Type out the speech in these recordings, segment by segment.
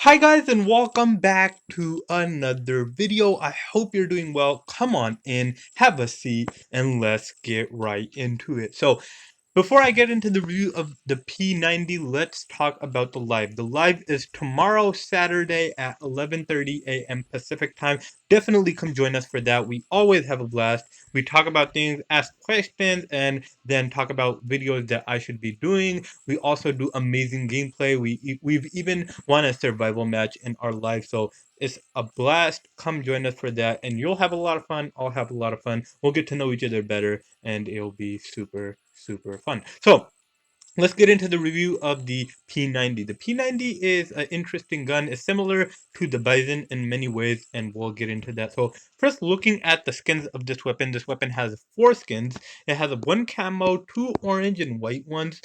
Hi guys and welcome back to another video. I hope you're doing well. Come on in, have a seat, and let's get right into it. So before I get into the review of the P90, let's talk about the live. The live is tomorrow, Saturday at 11:30 a.m. Pacific time. Definitely come join us for that. We always have a blast. We talk about things, ask questions, and then talk about videos that I should be doing. We also do amazing gameplay. We've even won a survival match in our live. So it's a blast. Come join us for that, and you'll have a lot of fun. I'll have a lot of fun. We'll get to know each other better, and it'll be super fun. So let's get into the review of the P90. The P90 is an interesting gun. It's similar to the Bison in many ways, and we'll get into that. So first, looking at the skins of this weapon has 4 skins. It has a 1 camo, 2 orange and white ones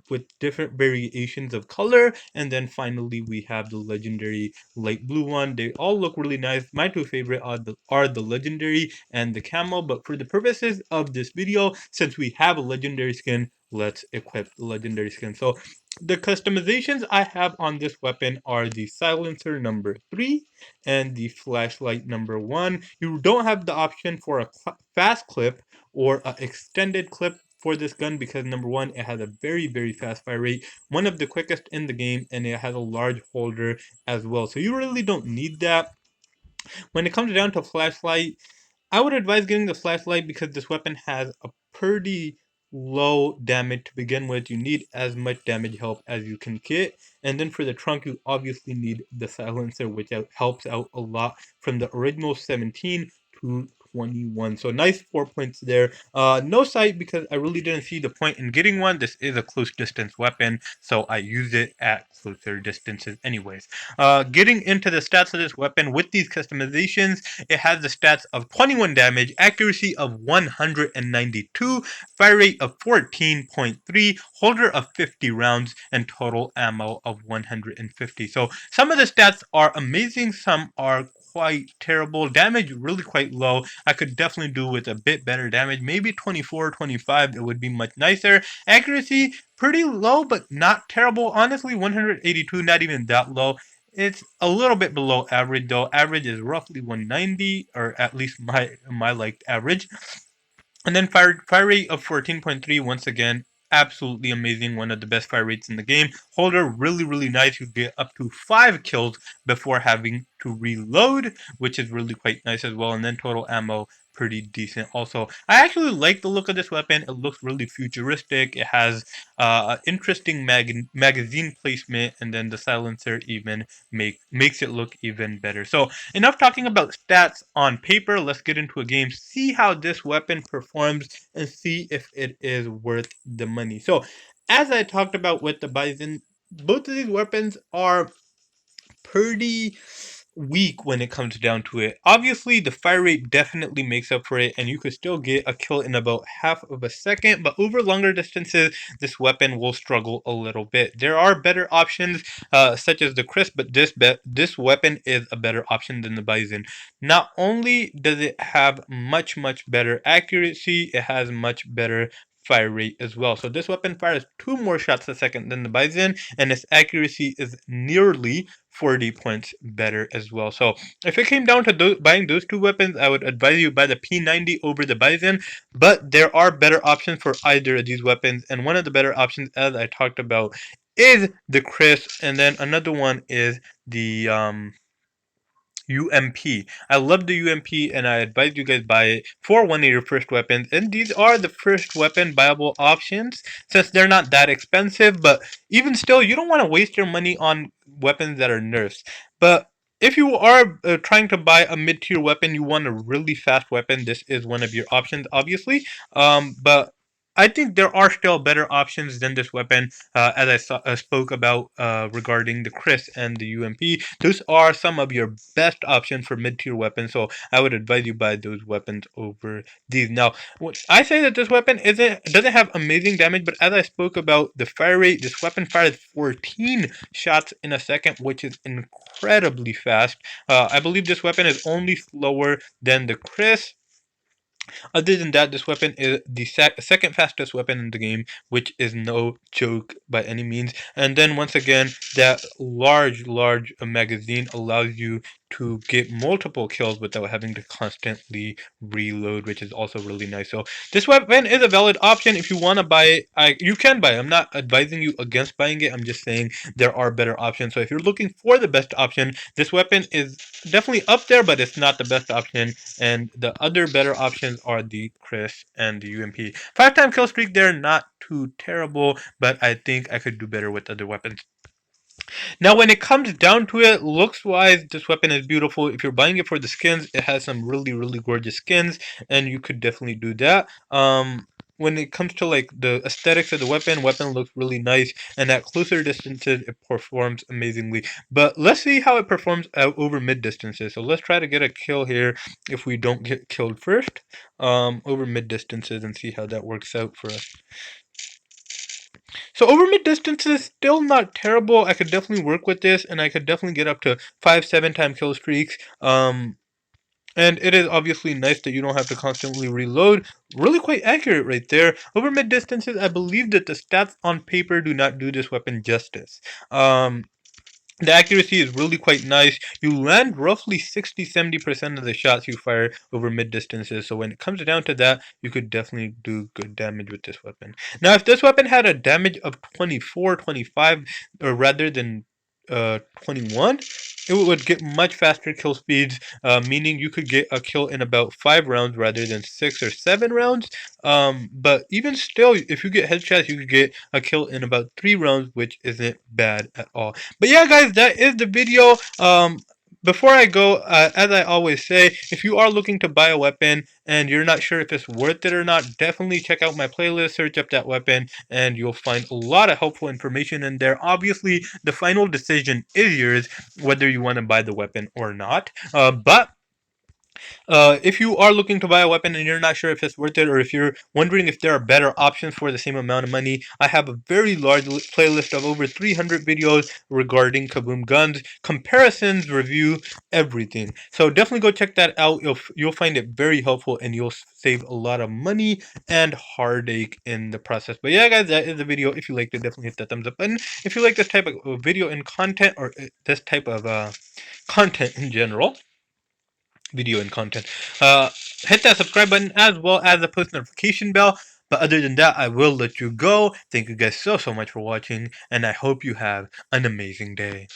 with different variations of color, and then finally we have the legendary light blue one. They all look really nice. My 2 favorite are the legendary and the camo, but for the purposes of this video, since we have a legendary skin, let's equip the legendary skin. So the customizations I have on this weapon are the silencer number 3 and the flashlight number 1. You don't have the option for a fast clip or an extended clip for this gun because number 1, it has a very fast fire rate, one of the quickest in the game, and it has a large holder as well. So you really don't need that. When it comes down to flashlight, I would advise getting the flashlight because this weapon has a pretty low damage to begin with. You need as much damage help as you can get. And then for the trunk, you obviously need the silencer, which helps out a lot from the original 17 to 21. So nice 4 points there. No sight because I really didn't see the point in getting one. This is a close distance weapon, so I use it at closer distances anyways. Getting into the stats of this weapon with these customizations, it has the stats of 21 damage, accuracy of 192, fire rate of 14.3, holder of 50 rounds, and total ammo of 150. So some of the stats are amazing, some are quite terrible. Damage really quite low. I could definitely do with a bit better damage. Maybe 24, 25, it would be much nicer. Accuracy, pretty low, but not terrible. Honestly, 182, not even that low. It's a little bit below average though. Average is roughly 190, or at least my liked average. And then fire rate of 14.3, once again, absolutely amazing. One of the best fire rates in the game. Holder, really nice. You get up to 5 kills before having to reload, which is really quite nice as well. And then total ammo, pretty decent also. I actually like the look of this weapon. It looks really futuristic. It has interesting magazine placement, and then the silencer even makes it look even better. So enough talking about stats on paper. Let's get into a game, see how this weapon performs, and see if it is worth the money. So as I talked about with the Bison, both of these weapons are pretty weak when it comes down to it. Obviously, the fire rate definitely makes up for it, and you could still get a kill in about half of a second, but over longer distances, this weapon will struggle a little bit. There are better options, such as the Crisp, but this weapon is a better option than the Bison. Not only does it have much better accuracy, it has much better fire rate as well. So this weapon fires 2 more shots a second than the Bison, and its accuracy is nearly 40 points better as well. So if it came down to buying those 2 weapons, I would advise you buy the P90 over the Bison, but there are better options for either of these weapons, and one of the better options, as I talked about, is the Crisp, and then another one is the UMP. I love the UMP, and I advise you guys buy it for one of your first weapons. And these are the first weapon viable options since they're not that expensive. But even still, you don't want to waste your money on weapons that are nerfs. But if you are trying to buy a mid-tier weapon, you want a really fast weapon, this is one of your options, obviously. But I think there are still better options than this weapon, as I spoke about regarding the Chris and the UMP. Those are some of your best options for mid-tier weapons, so I would advise you buy those weapons over these. Now, I say that this weapon doesn't have amazing damage, but as I spoke about the fire rate, this weapon fires 14 shots in a second, which is incredibly fast. I believe this weapon is only slower than the Chris Other than that, this weapon is the second fastest weapon in the game, which is no joke by any means. And then once again, that large magazine allows you to get multiple kills without having to constantly reload, which is also really nice. So this weapon is a valid option. If you want to buy it, you can buy it. I'm not advising you against buying it. I'm just saying there are better options. So if you're looking for the best option, this weapon is definitely up there, but it's not the best option. And the other better options are the Chris and the UMP. 5-time kill streak, they're not too terrible, but I think I could do better with other weapons. Now, when it comes down to it, looks-wise, this weapon is beautiful. If you're buying it for the skins, it has some really gorgeous skins, and you could definitely do that. When it comes to like the aesthetics of the weapon looks really nice, and at closer distances, it performs amazingly. But let's see how it performs out over mid distances. So let's try to get a kill here if we don't get killed first, over mid distances, and see how that works out for us. So over mid distance is still not terrible. I could definitely work with this, and I could definitely get up to 5-7-time kill streaks. And it is obviously nice that you don't have to constantly reload. Really quite accurate right there. Over mid distances, I believe that the stats on paper do not do this weapon justice. The accuracy is really quite nice. You land roughly 60-70% of the shots you fire over mid distances. So when it comes down to that, you could definitely do good damage with this weapon. Now, if this weapon had a damage of 24, 25, or rather than 21, it would get much faster kill speeds, meaning you could get a kill in about 5 rounds rather than 6 or 7 rounds. But even still, if you get headshots, you could get a kill in about 3 rounds, which isn't bad at all. But yeah, guys, that is the video. Before I go, as I always say, if you are looking to buy a weapon and you're not sure if it's worth it or not, definitely check out my playlist, search up that weapon, and you'll find a lot of helpful information in there. Obviously, the final decision is yours, whether you want to buy the weapon or not. But if you are looking to buy a weapon and you're not sure if it's worth it, or if you're wondering if there are better options for the same amount of money, I have a very large playlist of over 300 videos regarding Kuboom guns, comparisons, review, everything. So definitely go check that out. You'll find it very helpful, and you'll save a lot of money and heartache in the process. But yeah, guys, that is the video. If you liked it, definitely hit that thumbs up button. If you like this type of video and content, or this type of content in general, video and content, hit that subscribe button as well as the post notification bell. But other than that, I will let you go. Thank you guys so much for watching, and I hope you have an amazing day.